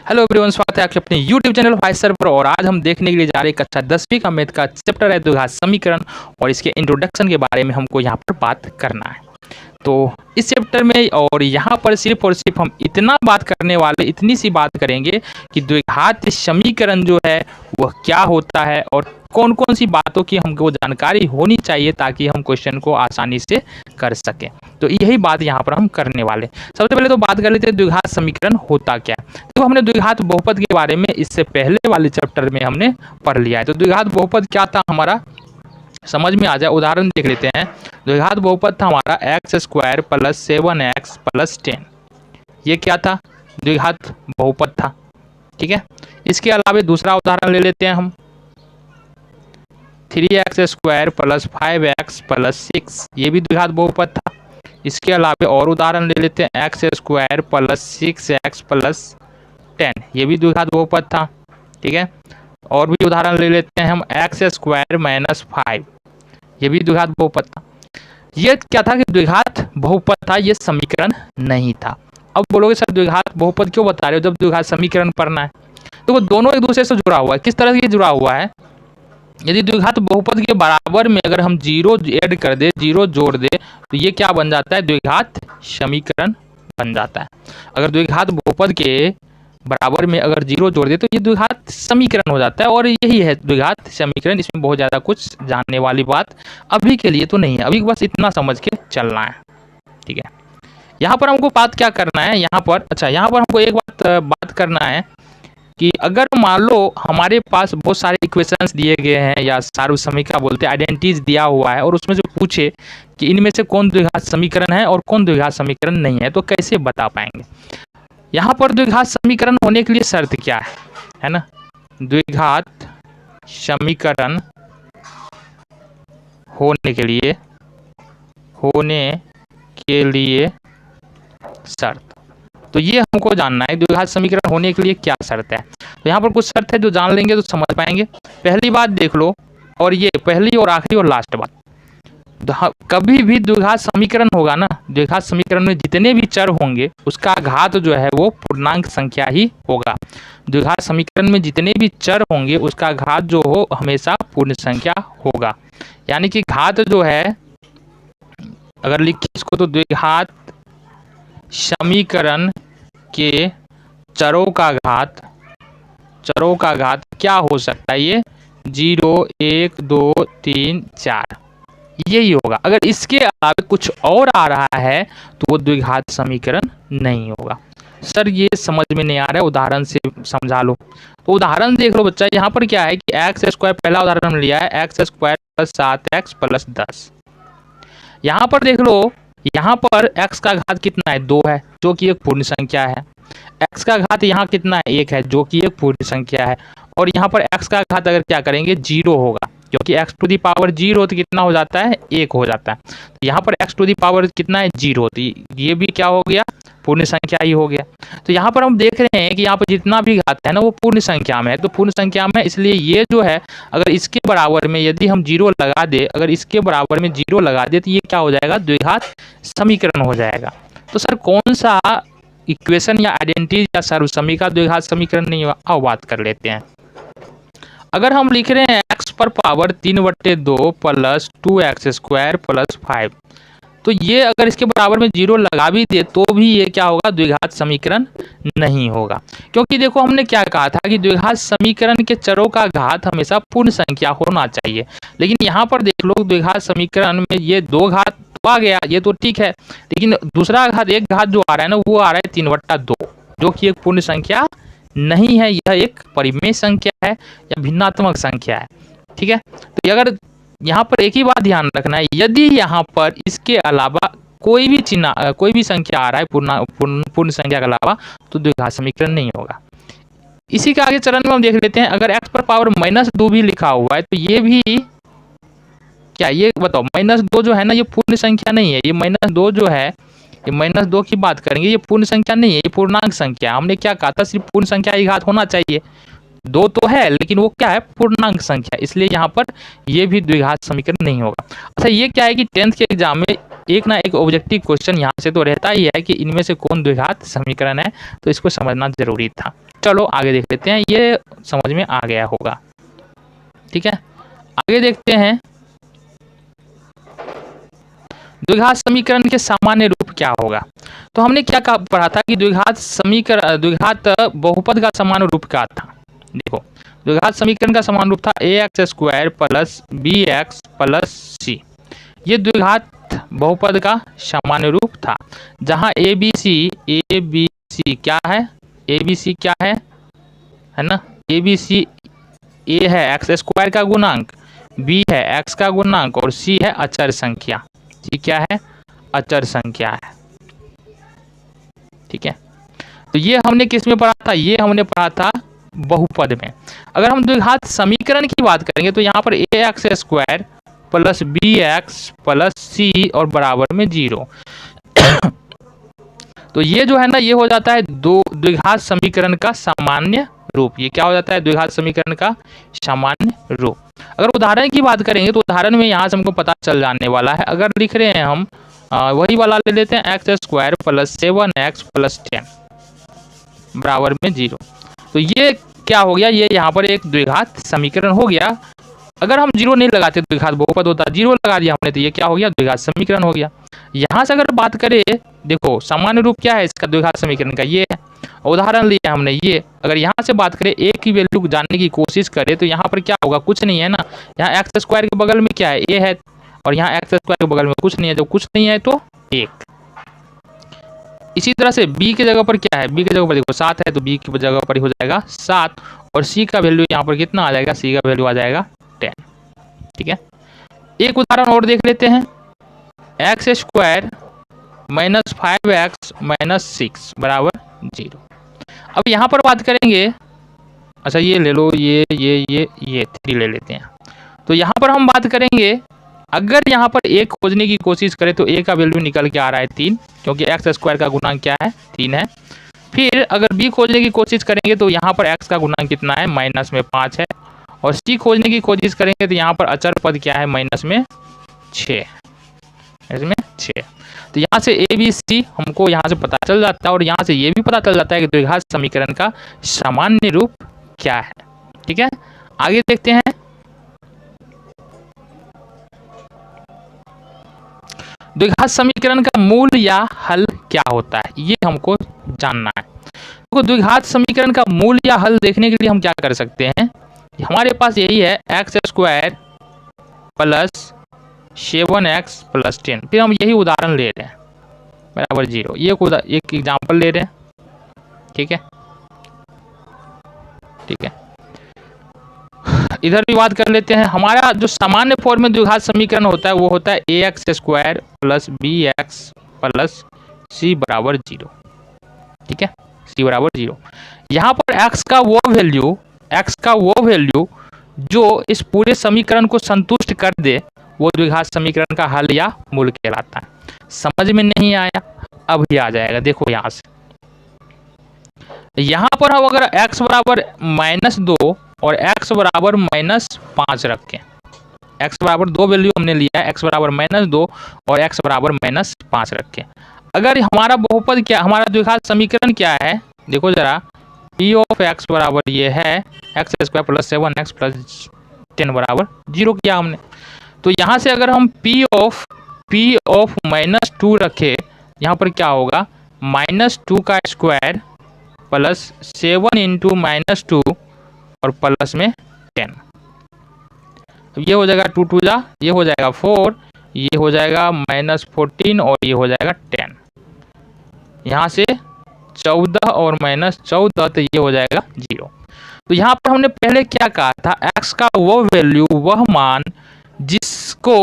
Hello everyone, स्वागत है आपके अपने यूट्यूब चैनल भाई सर पर। और आज हम देखने के लिए जा रहे हैं कक्षा 10वीं का मैथ का चैप्टर है द्विघात समीकरण, और इसके इंट्रोडक्शन के बारे में हमको यहाँ पर बात करना है। तो इस चैप्टर में और यहाँ पर सिर्फ और सिर्फ हम इतना बात करने वाले, इतनी सी बात करेंगे कि द्विघात समीकरण जो है वह क्या होता है और कौन कौन सी बातों की हमको जानकारी होनी चाहिए ताकि हम क्वेश्चन को आसानी से कर सकें। तो यही बात यहाँ पर हम करने वाले। सबसे पहले तो बात कर लेते हैं द्विघात समीकरण होता क्या है। तो हमने द्विघात बहुपद के बारे में इससे पहले वाले चैप्टर में हमने पढ़ लिया है। तो द्विघात बहुपद क्या था हमारा, समझ में आ जाए उदाहरण देख लेते हैं। द्विघात बहुपद था हमारा x² + 7x + 10। ये क्या था, द्विघात बहुपद था। ठीक है, इसके अलावा दूसरा उदाहरण ले लेते हैं हम 3x² + 5x + 6। ये भी द्विघात बहुपद था। इसके अलावा और उदाहरण ले लेते हैं x² + 6x + 10। ये भी द्विघात बहुपद था। ठीक है, और भी उदाहरण ले लेते हैं हम x² - 5। ये भी द्विघात बहुपद था। ये क्या था कि द्विघात बहुपद था, ये समीकरण नहीं था। अब बोलोगे सर द्विघात बहुपद क्यों बता रहे हो जब द्विघात समीकरण पढ़ना है। तो वो दोनों एक दूसरे से जुड़ा हुआ है। किस तरह से जुड़ा हुआ है, यदि द्विघात बहुपद के बराबर में अगर हम जीरो ऐड कर दे, जीरो जोड़ दे, तो ये क्या बन जाता है, द्विघात समीकरण बन जाता है। अगर द्विघात बहुपद के बराबर में अगर जीरो जोड़ दे तो ये द्विघात समीकरण हो जाता है। और यही है द्विघात समीकरण। इसमें बहुत ज़्यादा कुछ जानने वाली बात अभी के लिए तो नहीं है, अभी बस इतना समझ के चलना है। ठीक है, यहाँ पर हमको बात क्या करना है, यहाँ पर हमको एक बात करना है कि अगर मान लो हमारे पास बहुत सारे इक्वेशंस दिए गए हैं या सार्वसमीका बोलते हैं, आइडेंटिटीज दिया हुआ है, और उसमें से पूछे कि इनमें से कौन द्विघात समीकरण है और कौन द्विघात समीकरण नहीं है, तो कैसे बता पाएंगे। यहाँ पर द्विघात समीकरण होने के लिए शर्त क्या है ना, द्विघात समीकरण होने के लिए शर्त। तो ये हमको जानना है द्विघात समीकरण होने के लिए क्या शर्त है। तो यहाँ पर कुछ शर्त है जो जान लेंगे तो समझ पाएंगे। पहली बात देख लो, और ये पहली और आखिरी और लास्ट बात, कभी भी द्विघात समीकरण होगा ना, द्विघात समीकरण में जितने भी चर होंगे उसका घात जो है वो पूर्णांक संख्या ही होगा। द्विघात समीकरण में जितने भी चर होंगे उसका घात जो हो हमेशा पूर्ण संख्या होगा। यानी कि घात जो है, अगर लिखिए इसको, तो द्विघात समीकरण के चरों का घात क्या हो सकता है, ये 0, 1, 2, 3, 4 यही होगा। अगर इसके अलावा कुछ और आ रहा है तो वो द्विघात समीकरण नहीं होगा। सर ये समझ में नहीं आ रहा है, उदाहरण से समझा लो। तो उदाहरण देख लो बच्चा, यहाँ पर क्या है कि x², पहला उदाहरण हमने लिया है x² + 7x + 10। यहाँ पर देख लो, यहाँ पर x का घात कितना है, 2 है जो कि एक पूर्ण संख्या है। x का घात यहाँ कितना है, 1 है जो कि एक पूर्ण संख्या है। और यहाँ पर x का घात अगर क्या करेंगे, 0 होगा, क्योंकि x⁻0 तो कितना हो जाता है, 1 हो जाता है। तो यहाँ पर x⁻ कितना है, 0, तो ये भी क्या हो गया, पूर्ण संख्या ही हो गया। तो यहाँ पर हम देख रहे हैं कि यहाँ पर जितना भी घात है ना वो पूर्ण संख्या में है। तो पूर्ण संख्या में इसलिए ये जो है, अगर इसके बराबर में यदि हम 0 लगा दे, अगर इसके बराबर में 0 लगा दे तो ये क्या हो जाएगा, द्विघात समीकरण हो जाएगा। तो सर कौन सा इक्वेशन या आइडेंटिटी या सर्वसमीका द्विघात समीकरण नहीं होगा, अब बात कर लेते हैं। अगर हम लिख रहे हैं x पर पावर 3/2 + 2x² + 5, तो ये अगर इसके बराबर में 0 लगा भी दे तो भी ये क्या होगा, द्विघात समीकरण नहीं होगा। क्योंकि देखो हमने क्या कहा था कि द्विघात समीकरण के चरों का घात हमेशा पूर्ण संख्या होना चाहिए। लेकिन यहाँ पर देख लो द्विघात समीकरण में ये 2 घात तो आ गया, ये तो ठीक है, लेकिन दूसरा घात, एक घात जो आ रहा है ना वो आ रहा है 3/2, जो कि एक पूर्ण संख्या नहीं है, यह एक परिमेय संख्या है या भिन्नात्मक संख्या है। ठीक है, तो अगर यहाँ पर एक ही बात ध्यान रखना है, यदि यहाँ पर इसके अलावा कोई भी संख्या आ रहा है पूर्ण संख्या के अलावा, तो द्विघात समीकरण नहीं होगा। इसी के आगे चरण में हम देख लेते हैं, अगर x पर पावर -2 भी लिखा हुआ है तो ये भी क्या, ये बताओ, -2 जो है ना ये पूर्ण संख्या नहीं है। ये -2 जो है, ये -2 की बात करेंगे, ये पूर्ण संख्या नहीं है, ये पूर्णांक संख्या। हमने क्या कहा था, सिर्फ पूर्ण संख्या ही घात होना चाहिए। 2 तो है लेकिन वो क्या है, पूर्णांक संख्या, इसलिए यहाँ पर ये भी द्विघात समीकरण नहीं होगा। अच्छा ये क्या है कि 10th के एग्जाम में एक ना एक ऑब्जेक्टिव क्वेश्चन यहाँ से तो रहता ही है कि इनमें से कौन द्विघात समीकरण है, तो इसको समझना जरूरी था। चलो आगे देख लेते हैं, ये समझ में आ गया होगा। ठीक है, आगे देखते हैं द्विघात समीकरण के सामान्य रूप क्या होगा। तो हमने क्या पढ़ा था कि द्विघात बहुपद का सामान्य रूप क्या था। देखो द्विघात समीकरण का समान रूप था ax² plus bx plus c। ये द्विघात बहुपद का सामान्य रूप था, जहां abc क्या है, abc क्या है ना, abc a है x² का गुणांक, b है x का गुणांक और c है अचर संख्या। c क्या है, अचर संख्या है। ठीक है, तो ये हमने किस में पढ़ा था, ये हमने पढ़ा था बहुपद में। अगर हम द्विघात समीकरण की बात करेंगे तो यहाँ पर ax² plus bx plus c और बराबर में 0। तो ये जो है ना, ये हो जाता है द्विघात समीकरण का सामान्य रूप। ये क्या हो जाता है, द्विघात समीकरण का सामान्य रूप। अगर उदाहरण की बात करेंगे तो उदाहरण में यहाँ से हमको पता चल जाने वाला है। अगर लिख रहे हैं हम वही वाला ले लेते हैं, x² प्लस 7x प्लस 10 बराबर में 0। तो ये क्या हो गया, ये यहाँ पर एक द्विघात समीकरण हो गया। अगर हम 0 नहीं लगाते द्विघात बहुपद होता, 0 लगा दिया हमने तो ये क्या हो गया, द्विघात समीकरण हो गया। यहाँ से अगर बात करें, देखो सामान्य रूप क्या है इसका द्विघात समीकरण का, ये है। उदाहरण लिया हमने ये, अगर यहाँ से बात करें a की वैल्यू जानने की कोशिश करें तो यहाँ पर क्या होगा, कुछ नहीं है ना। यहाँ x² के बगल में क्या है, a है, और यहाँ x² के बगल में कुछ नहीं है। जब कुछ नहीं है तो 1। इसी तरह से b की जगह पर क्या है, b की जगह पर देखो 7 है तो b की जगह पर हो जाएगा 7, और c का वैल्यू यहाँ पर कितना आ जाएगा, c का वैल्यू आ जाएगा 10। ठीक है, एक उदाहरण और देख लेते हैं, x² माइनस 5x माइनस 6 बराबर 0। अब यहाँ पर बात करेंगे, अच्छा ये ले लो, ये 3 ले लेते हैं। तो यहाँ पर हम बात करेंगे, अगर यहाँ पर a खोजने की कोशिश करें तो a का वैल्यू निकल के आ रहा है 3, क्योंकि x² का गुणांक क्या है, 3 है। फिर अगर b खोजने की कोशिश करेंगे तो यहाँ पर x का गुणांक कितना है, माइनस में 5 है। और c खोजने की कोशिश करेंगे तो यहाँ पर अचर पद क्या है, माइनस में 6, इसमें 6। तो यहाँ से a b c हमको यहाँ से पता चल जाता है, और यहाँ से ये भी पता चल जाता है कि द्विघात समीकरण का सामान्य रूप क्या है। ठीक है, आगे देखते हैं, द्विघात समीकरण का मूल या हल क्या होता है, ये हमको जानना है। तो द्विघात समीकरण का मूल या हल देखने के लिए हम क्या कर सकते हैं, हमारे पास यही है x² प्लस 7x प्लस 10। फिर हम यही उदाहरण ले रहे हैं बराबर 0, ये एक एग्जाम्पल ले रहे हैं। ठीक है, ठीक है, इधर भी बात कर लेते हैं। हमारा जो सामान्य फॉर्म में द्विघात समीकरण होता है वो होता है ax² plus bx plus c बराबर 0। ठीक है, c बराबर 0। यहाँ पर x का वो वैल्यू जो इस पूरे समीकरण को संतुष्ट कर दे वो द्विघात समीकरण का हल या मूल कहलाता है। समझ में नहीं आया, अब ही आ जाएगा। देखो यहाँ से, यहाँ पर हम अगर x बराबर -2 और x बराबर -5 रखें, x बराबर 2 वैल्यू हमने लिया है, x बराबर -2 और x बराबर -5 रखें। अगर हमारा बहुपद क्या, हमारा द्विघात समीकरण क्या है, देखो जरा, p ऑफ x बराबर ये है x² प्लस 7x प्लस 10 बराबर 0 किया हमने। तो यहाँ से अगर हम p ऑफ -2 रखें, यहाँ पर क्या होगा, -2 का स्क्वायर प्लस 7 इंटू -2 और प्लस में 10। ये हो जाएगा 2 2 जा, ये हो जाएगा 4, ये हो जाएगा -14 और ये हो जाएगा 10। यहाँ से 14 और -14, तो ये हो जाएगा 0। तो यहाँ पर हमने पहले क्या कहा था, x का वो वैल्यू, वह मान जिसको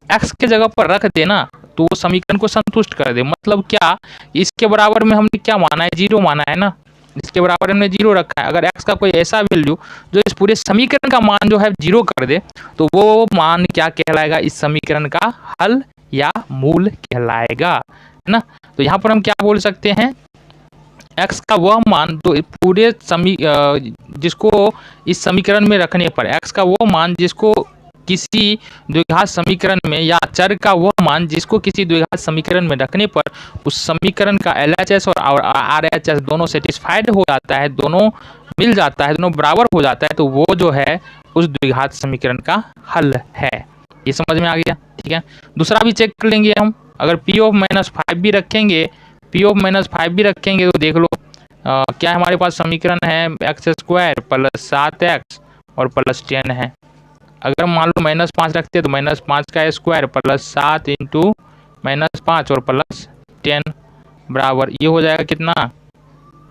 x के जगह पर रख देना तो वो समीकरण को संतुष्ट कर दे। मतलब क्या, इसके बराबर में हमने क्या माना है, 0 माना है ना, इसके बराबर हमने 0 रखा है। अगर x का कोई ऐसा वैल्यू जो इस पूरे समीकरण का मान जो है 0 कर दे तो वो मान क्या कहलाएगा, इस समीकरण का हल या मूल कहलाएगा, है ना। तो यहाँ पर हम क्या बोल सकते हैं, x का वह मान तो पूरे जिसको इस समीकरण में रखने पर x का वो मान जिसको किसी द्विघात समीकरण में, या चर का वह मान जिसको किसी द्विघात समीकरण में रखने पर उस समीकरण का LHS और RHS दोनों सेटिस्फाइड हो जाता है, दोनों मिल जाता है, दोनों बराबर हो जाता है, तो वो जो है उस द्विघात समीकरण का हल है। ये समझ में आ गया? ठीक है। दूसरा भी चेक कर लेंगे हम, अगर P ऑफ -5 भी रखेंगे, P ऑफ -5 भी रखेंगे तो देख लो क्या हमारे पास समीकरण है x² + 7x और +10 है। अगर मान लो -5 रखते हैं तो -5 का स्क्वायर + 7 इंटू -5 और +10 बराबर ये हो जाएगा कितना,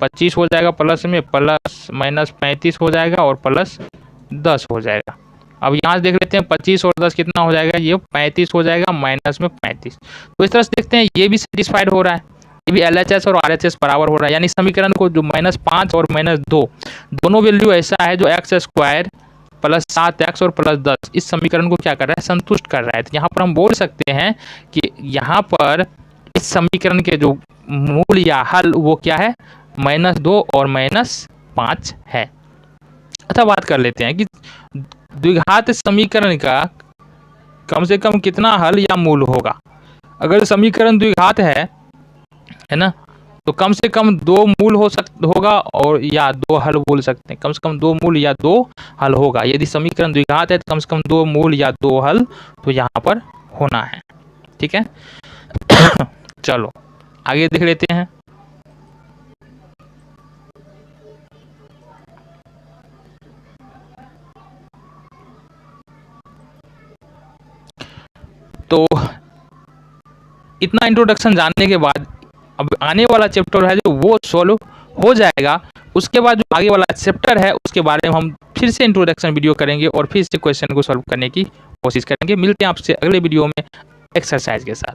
25 हो जाएगा, प्लस में प्लस -35 हो जाएगा और +10 हो जाएगा। अब यहाँ से देख लेते हैं 25 और 10 कितना हो जाएगा, ये 35 हो जाएगा, माइनस में 35। तो इस तरह से देखते हैं ये भी सेटिस्फाइड हो रहा है, ये भी LHS और RHS बराबर हो रहा है, यानी समीकरण को जो -5 और -2 दोनों वैल्यू ऐसा है जो x² + 7x और +10 इस समीकरण को क्या कर रहा है, संतुष्ट कर रहा है। तो यहाँ पर हम बोल सकते हैं कि यहाँ पर इस समीकरण के जो मूल या हल वो क्या है, -2 और -5 है। अच्छा, बात कर लेते हैं कि द्विघात समीकरण का कम से कम कितना हल या मूल होगा। अगर समीकरण द्विघात है ना, तो कम से कम 2 मूल होगा और या 2 हल बोल सकते हैं, कम से कम 2 मूल या 2 हल होगा। यदि समीकरण द्विघात है तो कम से कम 2 मूल या 2 हल तो यहाँ पर होना है। ठीक है चलो आगे देख लेते हैं। तो इतना इंट्रोडक्शन जानने के बाद अब आने वाला चैप्टर है जो वो सॉल्व हो जाएगा। उसके बाद जो आगे वाला चैप्टर है उसके बारे में हम फिर से इंट्रोडक्शन वीडियो करेंगे और फिर से क्वेश्चन को सॉल्व करने की कोशिश करेंगे। मिलते हैं आपसे अगले वीडियो में एक्सरसाइज के साथ।